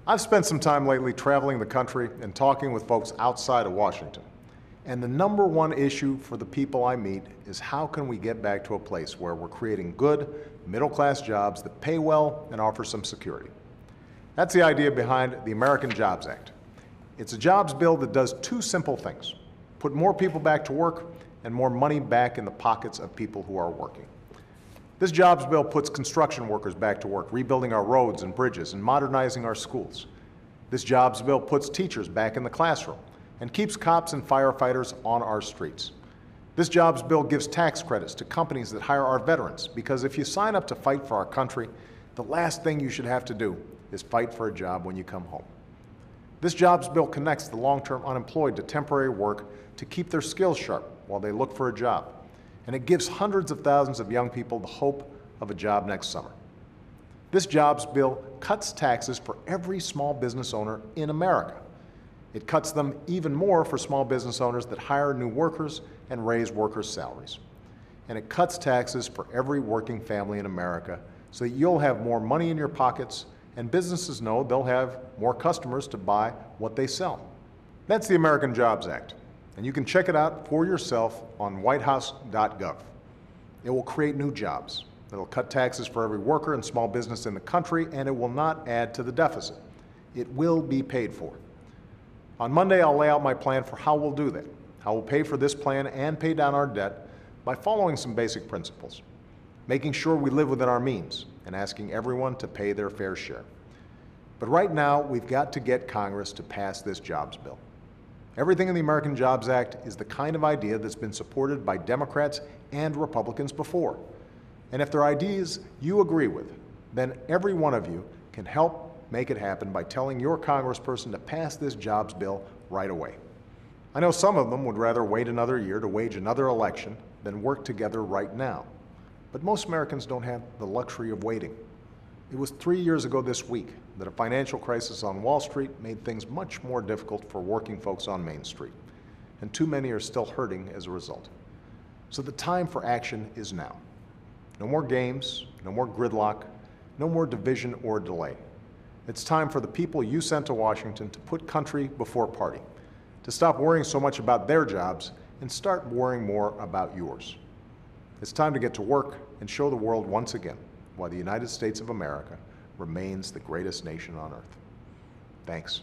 I've spent some time lately traveling the country and talking with folks outside of Washington. And the number one issue for the people I meet is how can we get back to a place where we're creating good, middle-class jobs that pay well and offer some security. That's the idea behind the American Jobs Act. It's a jobs bill that does two simple things: put more people back to work and more money back in the pockets of people who are working. This jobs bill puts construction workers back to work, rebuilding our roads and bridges and modernizing our schools. This jobs bill puts teachers back in the classroom and keeps cops and firefighters on our streets. This jobs bill gives tax credits to companies that hire our veterans, because if you sign up to fight for our country, the last thing you should have to do is fight for a job when you come home. This jobs bill connects the long-term unemployed to temporary work to keep their skills sharp while they look for a job. And it gives hundreds of thousands of young people the hope of a job next summer. This jobs bill cuts taxes for every small business owner in America. It cuts them even more for small business owners that hire new workers and raise workers' salaries. And it cuts taxes for every working family in America so that you'll have more money in your pockets and businesses know they'll have more customers to buy what they sell. That's the American Jobs Act, and you can check it out for yourself on whitehouse.gov. It will create new jobs. It'll cut taxes for every worker and small business in the country, and it will not add to the deficit. It will be paid for. On Monday, I'll lay out my plan for how we'll do that, how we'll pay for this plan and pay down our debt by following some basic principles, making sure we live within our means and asking everyone to pay their fair share. But right now, we've got to get Congress to pass this jobs bill. Everything in the American Jobs Act is the kind of idea that's been supported by Democrats and Republicans before. And if they're ideas you agree with, then every one of you can help make it happen by telling your congressperson to pass this jobs bill right away. I know some of them would rather wait another year to wage another election than work together right now. But most Americans don't have the luxury of waiting. It was 3 years ago this week that a financial crisis on Wall Street made things much more difficult for working folks on Main Street, and too many are still hurting as a result. So the time for action is now. No more games, no more gridlock, no more division or delay. It's time for the people you sent to Washington to put country before party, to stop worrying so much about their jobs and start worrying more about yours. It's time to get to work and show the world once again why the United States of America remains the greatest nation on earth. Thanks.